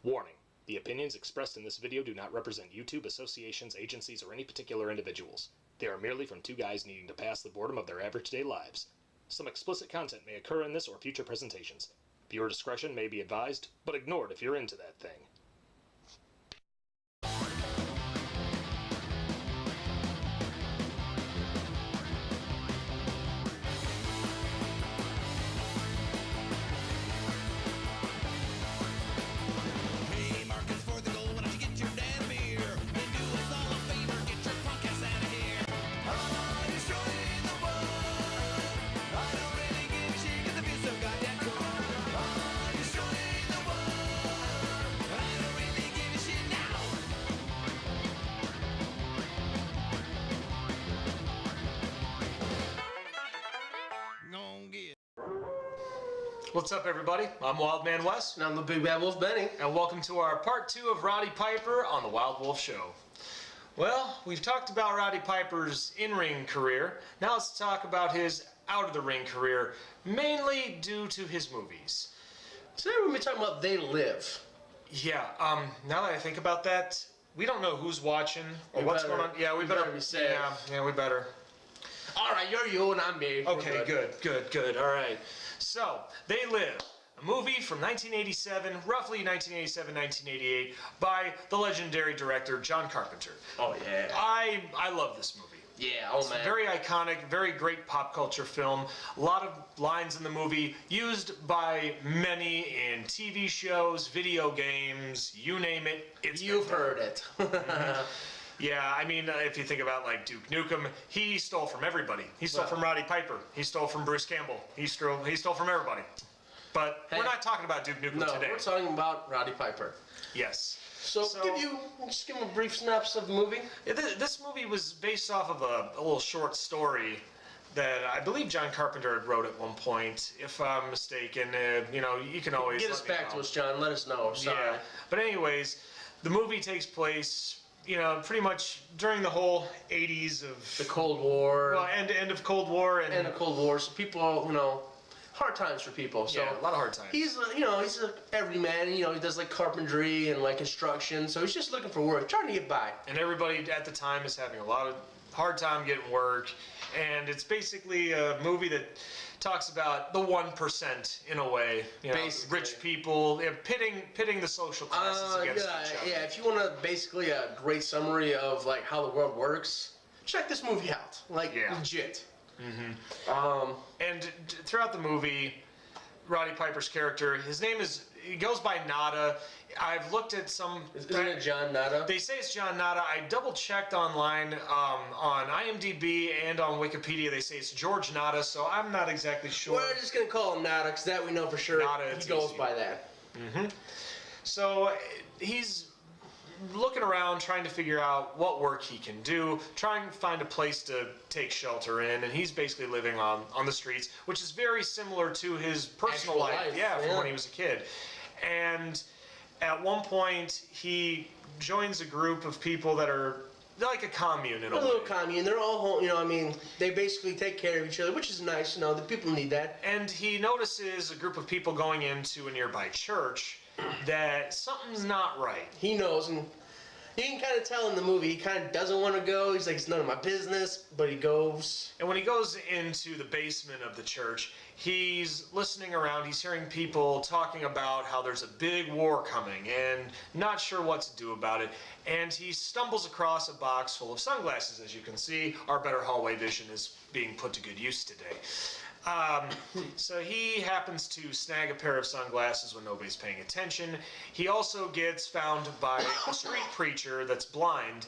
Warning: the opinions expressed in this video do not represent YouTube, associations, agencies, or any particular individuals. They are merely from two guys needing to pass the boredom of their average day lives. Some explicit content may occur in this or future presentations. Viewer discretion may be advised, but ignored if you're into that thing. What's up, everybody? I'm Wildman Wes. And I'm the Big Bad Wolf Benny. And welcome to our part 2 of Roddy Piper on the Wild Wolf Show. Well, we've talked about Roddy Piper's in-ring career. Now let's talk about his out-of-the-ring career, mainly due to his movies. Today we're going to be talking about They Live. Yeah, now that I think about that, we don't know who's watching or what's going on. Yeah, we better be safe. Yeah, we better. All right, you're you and I'm me. Okay, good. All right. So, They Live, a movie from 1987, roughly 1987, 1988, by the legendary director John Carpenter. Oh, yeah. I love this movie. Yeah, oh, man. Very iconic, very great pop culture film. A lot of lines in the movie used by many in TV shows, video games, you name it. You've heard it. Yeah, I mean, if you think about, like, Duke Nukem, he stole from everybody. He stole from Roddy Piper. He stole from Bruce Campbell. He stole from everybody. But we're not talking about Duke Nukem today. No, we're talking about Roddy Piper. Yes. So just give him a brief synopsis of the movie. Yeah, this movie was based off of a little short story that I believe John Carpenter had wrote at one point, if I'm mistaken. You know, you can always get us back to us, John. Let us know. Sorry. Yeah. But anyways, the movie takes place, you know, pretty much during the whole 80s of the Cold War. Well, end of Cold War and the Cold War. So people, you know, hard times for people. So yeah, a lot of hard times. He's, you know, he's an everyman. You know, he does like carpentry and like construction. So he's just looking for work, trying to get by. And everybody at the time is having a lot of hard time getting work. And it's basically a movie that talks about the 1% in a way. You know, basically. Rich people, pitting the social classes against each other. Yeah, if you want basically a great summary of like how the world works, check this movie out. Like, legit. Mm-hmm. And throughout the movie, Roddy Piper's character, he goes by Nada. I've looked at some... Isn't it John Nada? They say it's John Nada. I double-checked online on IMDb and on Wikipedia. They say it's George Nada, so I'm not exactly sure. We're just going to call him Nada, because that we know for sure. Nada, he goes by that. Mm-hmm. So he's looking around, trying to figure out what work he can do, trying to find a place to take shelter in, and he's basically living on the streets, which is very similar to his personal life. Yeah, from when he was a kid. And at one point, he joins a group of people that are like a commune in a way. A little commune. They're all home, you know, I mean, they basically take care of each other, which is nice, you know, the people need that. And he notices a group of people going into a nearby church that something's not right. He knows, and you can kind of tell in the movie, he kind of doesn't want to go. He's like, it's none of my business, but he goes. And when he goes into the basement of the church, he's listening around, he's hearing people talking about how there's a big war coming and not sure what to do about it. And he stumbles across a box full of sunglasses. As you can see, our better hallway vision is being put to good use today. So he happens to snag a pair of sunglasses when nobody's paying attention. He also gets found by a street preacher that's blind,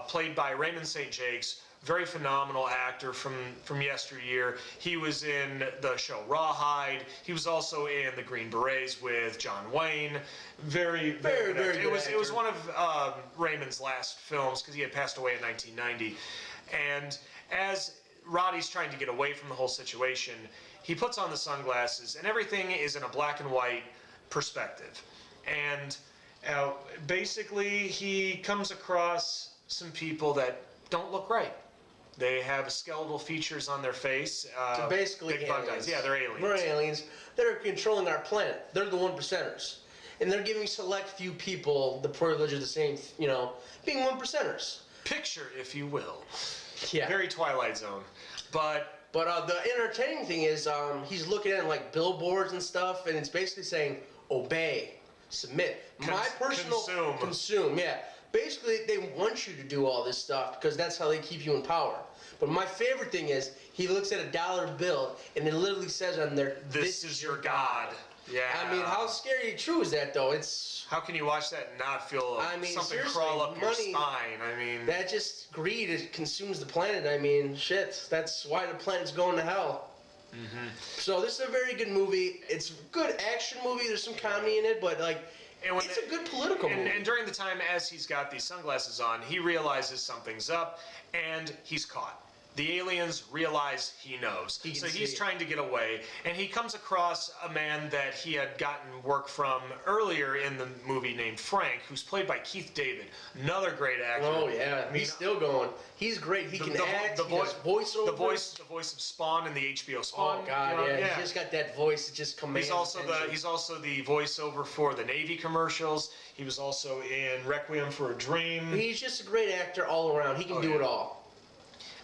played by Raymond St. Jakes, very phenomenal actor from yesteryear. He was in the show Rawhide. He was also in The Green Berets with John Wayne. Very good. It was one of Raymond's last films because he had passed away in 1990. And as Roddy's trying to get away from the whole situation, he puts on the sunglasses, and everything is in a black and white perspective. And basically, he comes across some people that don't look right. They have skeletal features on their face. So basically big bug eyes. Yeah, they're aliens. We're aliens. They're controlling our planet. They're the 1%ers. and they're giving select few people the privilege of the same, being 1%ers. Picture, if you will. Yeah. Very Twilight Zone. But the entertaining thing is he's looking at like billboards and stuff, and it's basically saying obey, submit. My personal consume. Yeah. Basically, they want you to do all this stuff because that's how they keep you in power. But my favorite thing is he looks at a dollar bill and it literally says on there, "This is your God." Yeah. I mean, how scary true is that though? It's how can you watch that and not feel something crawl up your spine? I mean, that just greed. It consumes the planet. I mean, shit. That's why the planet's going to hell. Mm-hmm. So this is a very good movie. It's a good action movie. There's some comedy in it, but like. It's a good political movie. And during the time as he's got these sunglasses on, he realizes something's up, and he's caught. The aliens realize he knows. So he's trying to get away, and he comes across a man that he had gotten work from earlier in the movie named Frank, who's played by Keith David, another great actor. Oh yeah, he's still going. He's great. He can act. He does voiceover. The voice of Spawn in the HBO Spawn. Oh God, yeah. He's just got that voice. It just commands. He's also the voiceover for the Navy commercials. He was also in Requiem for a Dream. He's just a great actor all around. He can do it all.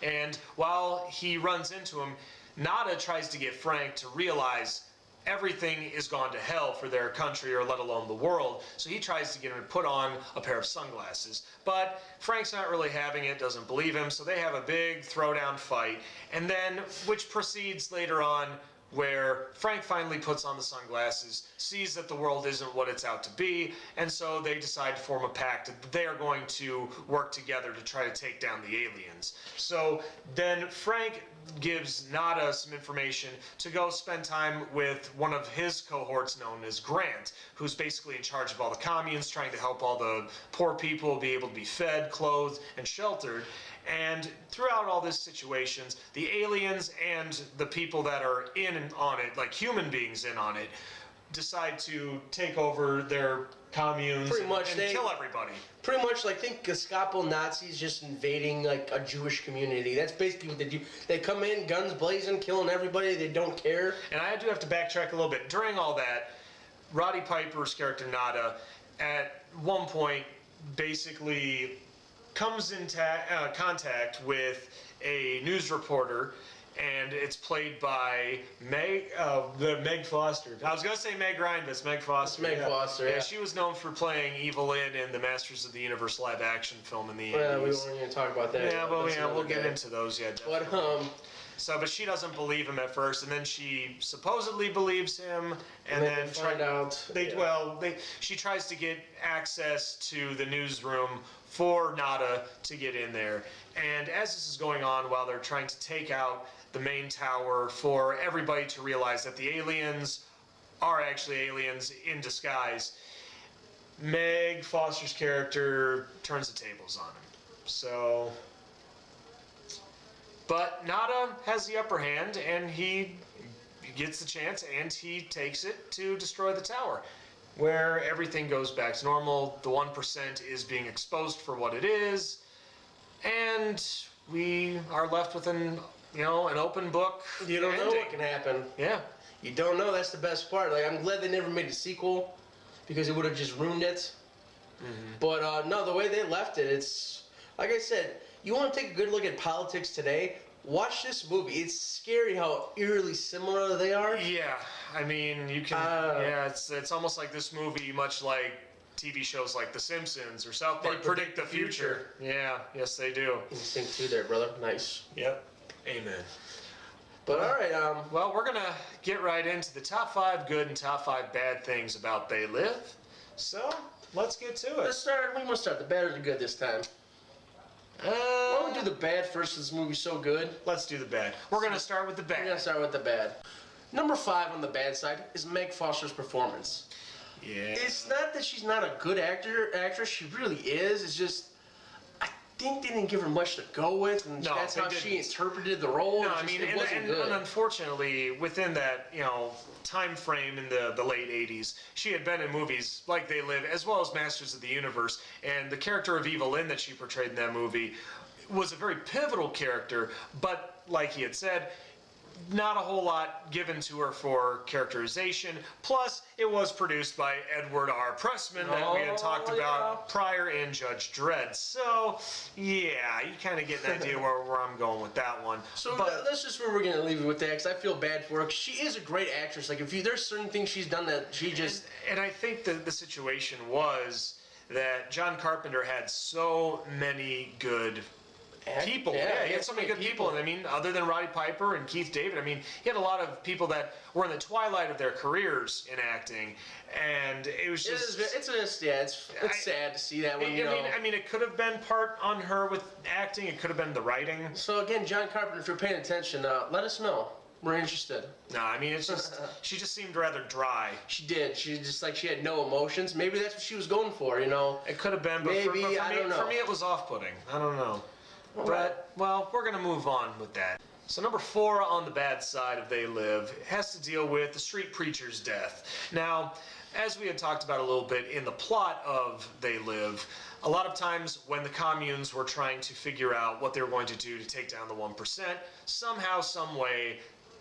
And while he runs into him, Nada tries to get Frank to realize everything is gone to hell for their country, or let alone the world. So he tries to get him to put on a pair of sunglasses. But Frank's not really having it, doesn't believe him, so they have a big throwdown fight. And then, which proceeds later on, where Frank finally puts on the sunglasses, sees that the world isn't what it's out to be, and so they decide to form a pact that they are going to work together to try to take down the aliens. So then Frank gives Nada some information to go spend time with one of his cohorts known as Grant, who's basically in charge of all the communes, trying to help all the poor people be able to be fed, clothed, and sheltered. And throughout all these situations, the aliens and the people that are in on it, like human beings in on it, decide to take over their communes and kill everybody. Pretty much, like, think Gestapo Nazis just invading like a Jewish community. That's basically what they do. They come in, guns blazing, killing everybody. They don't care. And I do have to backtrack a little bit. During all that, Roddy Piper's character Nada, at one point, basically comes in contact with a news reporter, and it's played by Meg Foster. I was going to say Meg Ryan, but it's Meg Foster. It's Meg Foster, yeah. She was known for playing Evelyn in the Masters of the Universe live action film in the 80s. Well, we weren't going to talk about that. Yeah, we'll get into those yet. But, but she doesn't believe him at first, and then she supposedly believes him, and then she tries to get access to the newsroom for Nada to get in there. And as this is going on, while they're trying to take out the main tower for everybody to realize that the aliens are actually aliens in disguise, Meg Foster's character turns the tables on him. So, but Nada has the upper hand, and he gets the chance, and he takes it to destroy the tower, where everything goes back to normal. The 1% is being exposed for what it is, and we are left with an open book. You don't know what can happen. Yeah. You don't know. That's the best part. Like, I'm glad they never made a sequel, because it would have just ruined it. Mm-hmm. But no, the way they left it, it's like I said. You want to take a good look at politics today? Watch this movie. It's scary how eerily similar they are. Yeah, I mean, you can. It's almost like this movie, much like TV shows like The Simpsons or South Park, predict the future. Yeah, yes, they do. Instinct too, there, brother. Nice. Yep. Amen. But all right. Well, we're gonna get right into the top 5 good and top 5 bad things about They Live. So let's get to it. We must start the bad or the good this time. Why don't we do the bad first, since this movie's so good? Let's do the bad. We're going to start with the bad. We're going to start with the bad. Number 5 on the bad side is Meg Foster's performance. Yeah. It's not that she's not a good actress. She really is. It's just, I think they didn't give her much to go with, and that's how she interpreted the role. No, I mean, and unfortunately, within that, time frame in the late 80s, she had been in movies like They Live, as well as Masters of the Universe, and the character of Evelyn that she portrayed in that movie was a very pivotal character, but like he had said, not a whole lot given to her for characterization. Plus, it was produced by Edward R. Pressman that we had talked about prior in Judge Dredd. So, yeah, you kind of get an idea where I'm going with that one. So that's just where we're going to leave it with that, because I feel bad for her. She is a great actress. Like, there's certain things she's done that she just... And I think the situation was that John Carpenter had so many good people. Yeah, he had so many good people. And I mean, other than Roddy Piper and Keith David, I mean, he had a lot of people that were in the twilight of their careers in acting, and it was just... It's sad to see that when, I mean, it could have been part on her with acting. It could have been the writing. So again, John Carpenter, if you're paying attention, let us know. We're interested. No, I mean, it's just, she just seemed rather dry. She did. She just, like, she had no emotions. Maybe that's what she was going for, It could have been, but maybe, I don't know. For me, it was off-putting. I don't know. But, well, we're going to move on with that. So number 4 on the bad side of They Live has to deal with the street preacher's death. Now, as we had talked about a little bit in the plot of They Live, a lot of times when the communes were trying to figure out what they were going to do to take down the 1%, somehow, some way,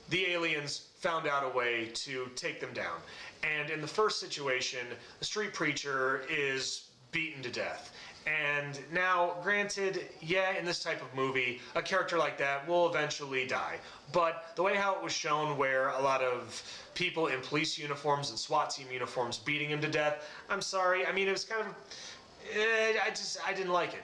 the aliens found out a way to take them down. And in the first situation, the street preacher is beaten to death. And now, granted, yeah, in this type of movie, a character like that will eventually die. But the way how it was shown, where a lot of people in police uniforms and SWAT team uniforms beating him to death, I'm sorry, I mean, it was kind of... I didn't like it.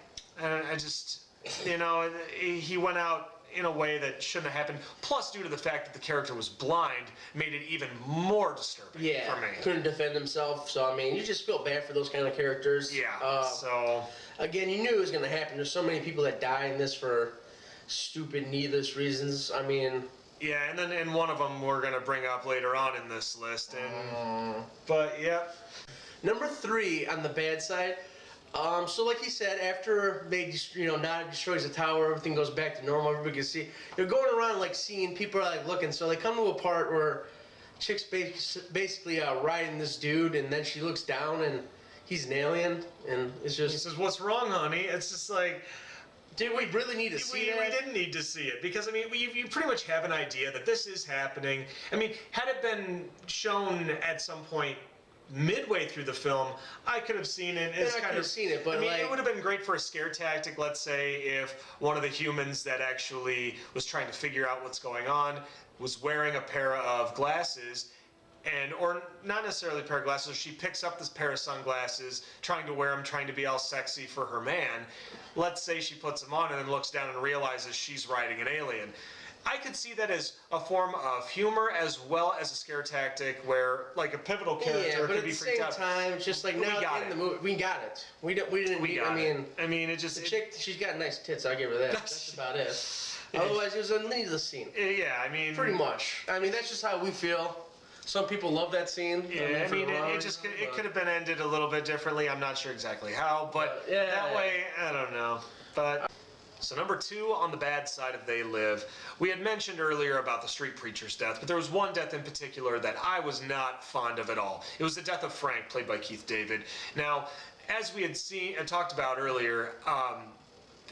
He went out in a way that shouldn't have happened. Plus, due to the fact that the character was blind, made it even more disturbing for me. Couldn't defend himself. So, I mean, you just feel bad for those kind of characters. Yeah, so... Again, you knew it was going to happen. There's so many people that die in this for stupid, needless reasons. I mean... Yeah, and then one of them we're going to bring up later on in this list. But, yeah. Number 3 on the bad side... so like he said, after they, Nada destroys the tower, everything goes back to normal, everybody can see. They're going around, like, seeing, people are, like, looking, so they come to a part where chick's basically riding this dude, and then she looks down, and he's an alien, and it's just... He says, "What's wrong, honey?" It's just like... Did we really need to see that? We didn't need to see it, because, I mean, you pretty much have an idea that this is happening. I mean, had it been shown at some point midway through the film, I could have seen it as kind of seen it, but I mean, it would have been great for a scare tactic. Let's say if one of the humans that actually was trying to figure out what's going on was wearing a pair of glasses, or not necessarily a pair of glasses. She picks up this pair of sunglasses, trying to wear them, trying to be all sexy for her man. Let's say she puts them on and then looks down and realizes she's riding an alien. I could see that as a form of humor as well as a scare tactic, where like a pivotal character could be freaked out. But at the same time, it's just like now in the movie, we got it. We didn't. I mean, it just the chick. She's got nice tits. I'll give her that. That's about it. Otherwise, it was a needless scene. Yeah, I mean, pretty much. I mean, that's just how we feel. Some people love that scene. Yeah, I mean, it could have been ended a little bit differently. I'm not sure exactly how, but that way, I don't know. But. So number 2 on the bad side of They Live, we had mentioned earlier about the street preacher's death, but there was one death in particular that I was not fond of at all. It was the death of Frank, played by Keith David. Now, as we had seen and talked about earlier,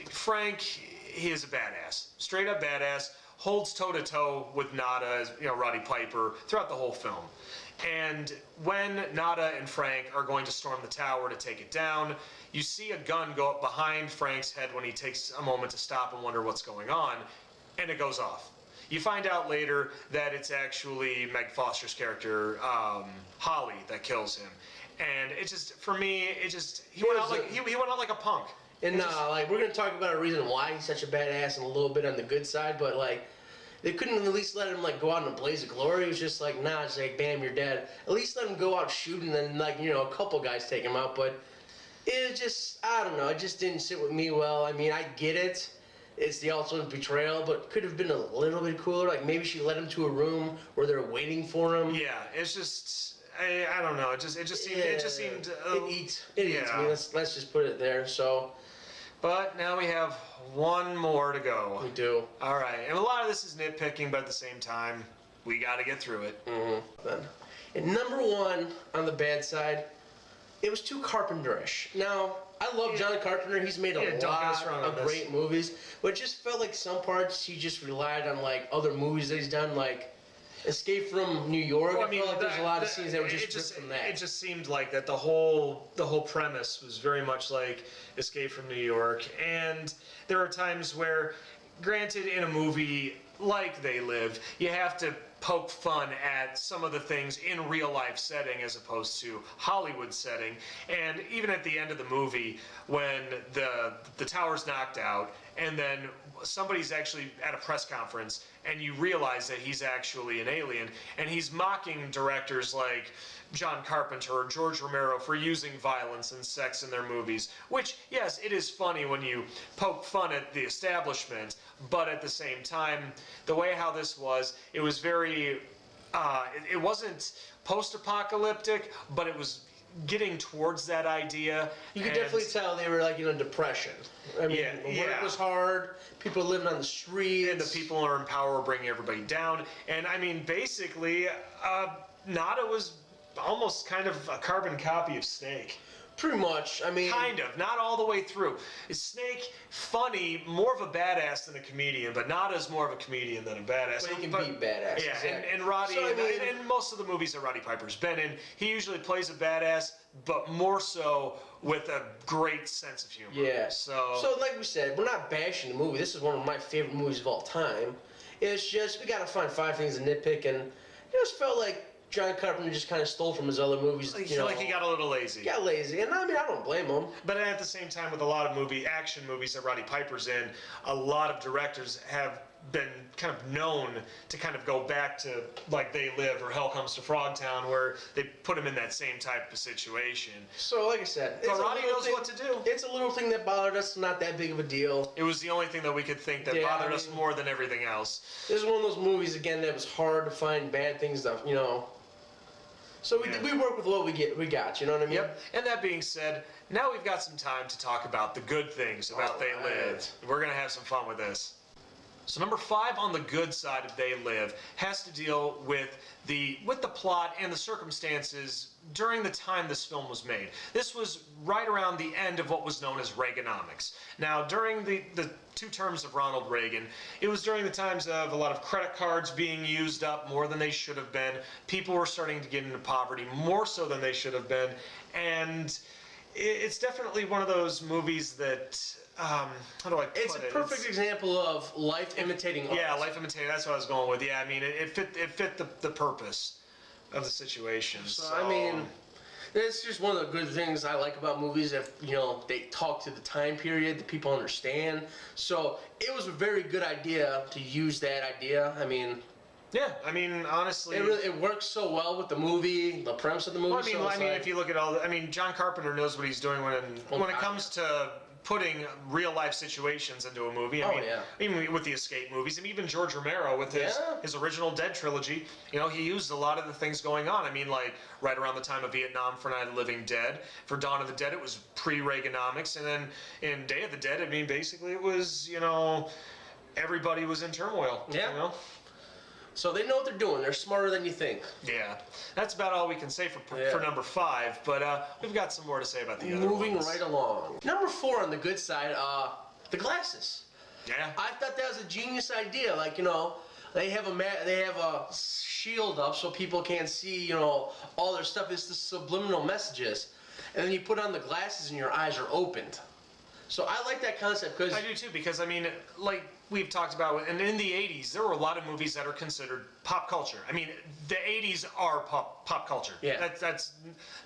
Frank, he is a badass, straight up badass, holds toe-to-toe with Nada, Roddy Piper, throughout the whole film. And when Nada and Frank are going to storm the tower to take it down, you see a gun go up behind Frank's head when he takes a moment to stop and wonder what's going on, and it goes off. You find out later that it's actually Meg Foster's character, Holly, that kills him. And it just, for me, he went out like a punk. And like, we're going to talk about a reason why he's such a badass and a little bit on the good side, but like, they couldn't at least let him like go out in a blaze of glory. It was just like, nah, it's like, bam, you're dead. At least let him go out shooting, and then like, a couple guys take him out, but it just, I don't know, it just didn't sit with me well. I mean, I get it. It's the ultimate betrayal, but could have been a little bit cooler. Like, maybe she led him to a room where they're waiting for him. Yeah, it's just, I don't know. It just seemed. It eats. I mean, let's just put it there. So, but now we have one more to go. We do. All right, and a lot of this is nitpicking, but at the same time, we got to get through it. Mm-hmm. And number 1 on the bad side, it was too Carpenter-ish. Now, I love John Carpenter. He's made a lot of great movies, but it just felt like some parts he just relied on like other movies that he's done, like Escape from New York. Well, I feel like there's a lot of scenes that were just ripped from that. It just seemed like that the whole premise was very much like Escape from New York, and there are times where, granted, in a movie like They Live, you have to poke fun at some of the things in real life setting as opposed to Hollywood setting. And even at the end of the movie, when the tower's knocked out and then somebody's actually at a press conference and you realize that he's actually an alien, and he's mocking directors like John Carpenter or George Romero for using violence and sex in their movies, which, yes, it is funny when you poke fun at the establishment, but at the same time, the way how this was, it was very, it wasn't post-apocalyptic, but it was getting towards that idea. You could definitely tell they were like in a depression. I mean, work was hard, people living on the streets. And the people who are in power were bringing everybody down. And I mean, basically, Nada was almost kind of a carbon copy of Snake. Pretty much. I mean, kind of, not all the way through. Is Snake funny, more of a badass than a comedian, but Nada's more of a comedian than a badass. But he can be badass. Yeah, exactly. and Roddy, so, and most of the movies that Roddy Piper's been in, he usually plays a badass, but more so with a great sense of humor. Yeah. So like we said, we're not bashing the movie. This is one of my favorite movies of all time. It's just, we gotta find 5 things to nitpick, and it just felt like John Carpenter just kind of stole from his other movies. I feel like he got a little lazy. Got lazy, and I mean, I don't blame him. But at the same time, with a lot of action movies that Roddy Piper's in, a lot of directors have been kind of known to kind of go back to like They Live or Hell Comes to Frogtown, where they put him in that same type of situation. So, like I said, but Roddy knows what to do. It's a little thing that bothered us, not that big of a deal. It was the only thing that we could think that bothered us more than everything else. This is one of those movies, again, that was hard to find bad things to, you know. So we work with what we got, you know what I mean? Yep. And that being said, now we've got some time to talk about the good things about They Live. We're going to have some fun with this. So number 5 on the good side of They Live has to deal with the plot and the circumstances during the time this film was made. This was right around the end of what was known as Reaganomics. Now, during the 2 terms of Ronald Reagan, it was during the times of a lot of credit cards being used up more than they should have been. People were starting to get into poverty more so than they should have been. And it's definitely one of those movies that... how do I put it? It's a perfect example of life imitating art. Yeah, life imitating. That's what I was going with. Yeah, I mean, it fit the purpose of the situation. So I mean, it's just one of the good things I like about movies. If you know, they talk to the time period that people understand. So it was a very good idea to use that idea. I mean. Yeah, I mean, honestly, it works so well with the movie, the premise of the movie. Well, I mean, if you look at John Carpenter knows what he's doing when it comes to putting real life situations into a movie. I mean, even with the escape movies, and even George Romero with his original Dead trilogy, you know, he used a lot of the things going on. I mean, like right around the time of Vietnam for Night of the Living Dead, for Dawn of the Dead, it was pre-Reaganomics, and then in Day of the Dead, I mean, basically it was, you know, everybody was in turmoil. Yeah. You know? So they know what they're doing. They're smarter than you think. Yeah. That's about all we can say for number 5, but we've got some more to say about the other ones. Moving right along. Number 4 on the good side, the glasses. Yeah. I thought that was a genius idea. Like, you know, they have a shield up so people can't see, you know, all their stuff. It's the subliminal messages. And then you put on the glasses and your eyes are opened. So I like that concept because... I do too, because I mean, like we've talked about, and in the 80s, there were a lot of movies that are considered pop culture. I mean, the 80s are pop culture. Yeah.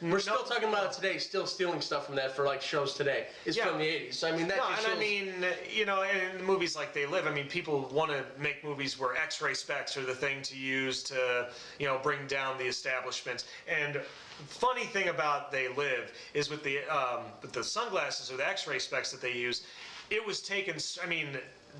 We're still talking about it today, still stealing stuff from that for like shows today. It's from the 80s. So I mean, that just shows... I mean, you know, in movies like They Live, I mean, people want to make movies where X-ray specs are the thing to use to, you know, bring down the establishment. And funny thing about They Live is with the sunglasses or the X-ray specs that they use, it was taken, I mean,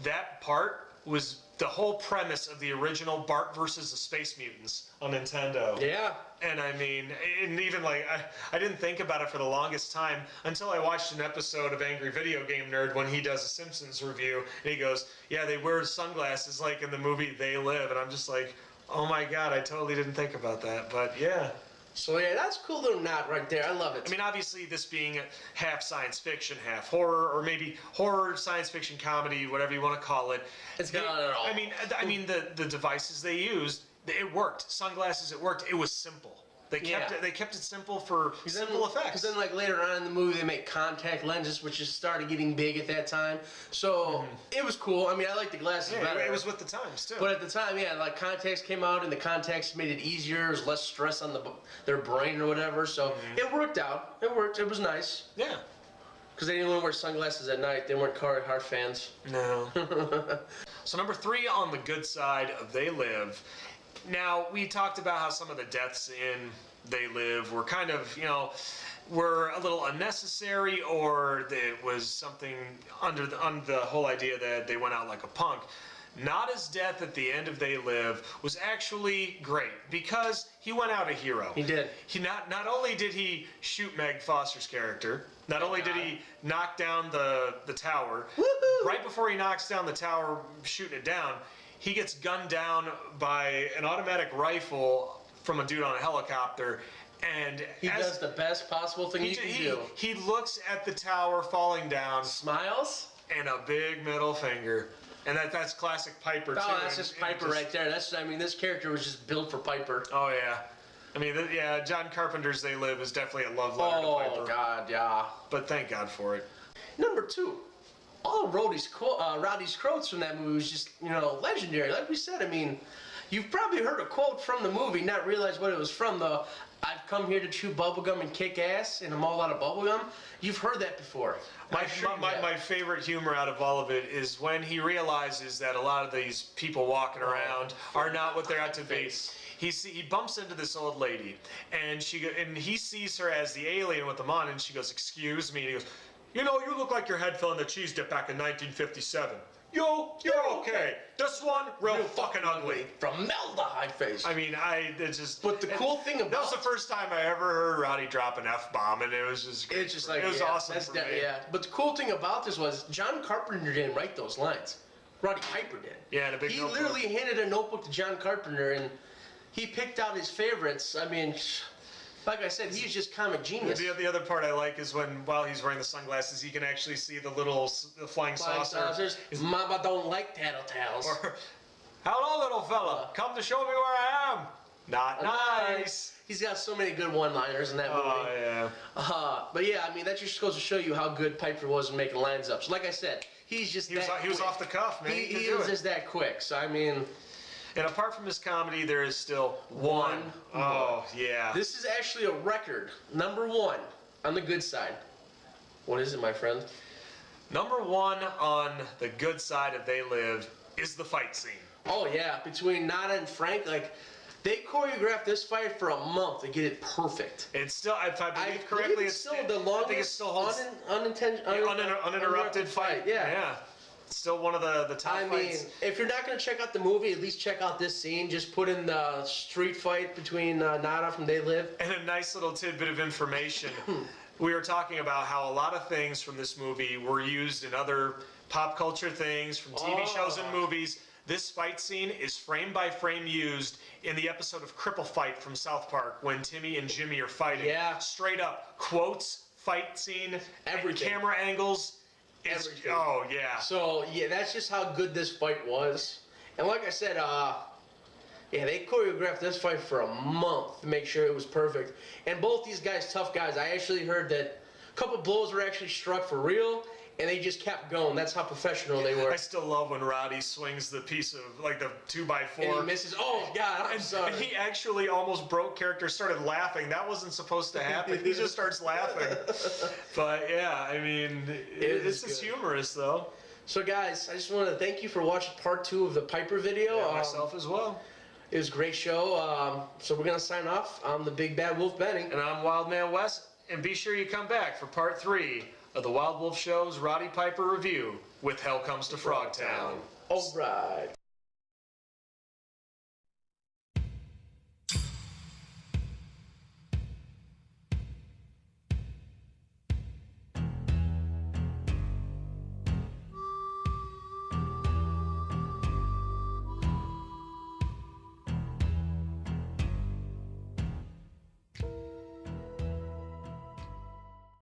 that part was the whole premise of the original Bart versus the Space Mutants on Nintendo. Yeah. And I mean, and even like, I didn't think about it for the longest time until I watched an episode of Angry Video Game Nerd when he does a Simpsons review, and he goes, yeah, they wear sunglasses like in the movie They Live, and I'm just like, oh my god, I totally didn't think about that, but yeah. So yeah, that's a cool little nod right there. I love it. I mean, obviously, this being half science fiction, half horror, or maybe horror, science fiction, comedy, whatever you want to call it. It's got it all. I mean, the devices they used, it worked. Sunglasses, it worked. It was simple. They kept it simple for simple effects. Because then, like later on in the movie, they make contact lenses, which just started getting big at that time. So it was cool. I mean, I like the glasses better. It was with the times too. But at the time, yeah, like contacts came out, and the contacts made it easier. There was less stress on their brain or whatever. So it worked out. It worked. It was nice. Yeah. Because they didn't want to wear sunglasses at night. They weren't Carter Hart fans. No. So number 3 on the good side of They Live. Now, we talked about how some of the deaths in They Live were kind of, were a little unnecessary, or it was something under the whole idea that they went out like a punk. Nada's death at the end of They Live was actually great because he went out a hero. He did. He not only did he shoot Meg Foster's character, not only did he knock down the tower, right before he knocks down the tower, shooting it down, he gets gunned down by an automatic rifle from a dude on a helicopter, and he does the best possible thing you can do. He looks at the tower falling down, smiles, and a big middle finger. And that's classic Piper too. Oh, that's just Piper right there. This character was just built for Piper. Oh yeah. I mean, John Carpenter's They Live is definitely a love letter to Piper. Oh God, yeah. But thank God for it. Number 2. All of Roddy's quotes from that movie was just, legendary. Like we said, I mean, you've probably heard a quote from the movie, not realize what it was from, though. I've come here to chew bubblegum and kick ass, and I'm all out of bubblegum. You've heard that before. My favorite humor out of all of it is when he realizes that a lot of these people walking around are not what they're out to be. He bumps into this old lady, and he sees her as the alien with them on, and she goes, "Excuse me," and he goes, "You look like your head fell in the cheese dip back in 1957. You're okay. This one, real fucking ugly." Formaldehyde face. I mean, it's just. But the cool thing about that was the first time I ever heard Roddy drop an F-bomb, and it was just. Great. It's just like it was awesome for me. Yeah. But the cool thing about this was John Carpenter didn't write those lines. Roddy Piper did. Yeah, and a big notebook. He literally handed a notebook to John Carpenter, and he picked out his favorites. I mean, like I said, he's just comic genius. The other part I like is while he's wearing the sunglasses, he can actually see the flying saucers. Mama don't like tattletales. Or, hello, little fella. Come to show me where I am. Not nice. He's got so many good one-liners in that movie. Oh, yeah. But yeah, I mean, that just goes to show you how good Piper was in making lines up. So like I said, he was off the cuff, man. He was just that quick. So I mean. And apart from his comedy, there is still one. Oh, yeah. This is actually a record. Number 1 on the good side. What is it, my friend? Number 1 on the good side of They Live is the fight scene. Oh, yeah. Between Nada and Frank, they choreographed this fight for a month to get it perfect. It's still, if I believe correctly, it's still the longest uninterrupted fight. Yeah. Still one of the top fights. I mean, if you're not going to check out the movie, at least check out this scene. Just put in the street fight between Nada from They Live. And a nice little tidbit of information. We were talking about how a lot of things from this movie were used in other pop culture things, from TV shows and movies. This fight scene is frame by frame used in the episode of Cripple Fight from South Park when Timmy and Jimmy are fighting. Yeah. Straight up quotes, fight scene, everything. Camera angles. Everything. Oh, yeah. So, yeah, that's just how good this fight was. And like I said, they choreographed this fight for a month to make sure it was perfect. And both these guys, tough guys, I actually heard that a couple blows were actually struck for real, and they just kept going. That's how professional they were. I still love when Roddy swings the piece of, the 2x4. And he misses. Oh, God, I'm sorry. And he actually almost broke character, started laughing. That wasn't supposed to happen. He just starts laughing. But, yeah, I mean, it's just humorous, though. So, guys, I just want to thank you for watching part 2 of the Piper video. Yeah, myself as well. It was a great show. So we're going to sign off. I'm the Big Bad Wolf Benny. And I'm Wildman Wes. And be sure you come back for part 3 of the Wild Wolf Show's Roddy Piper review with Hell Comes to Frogtown. All right.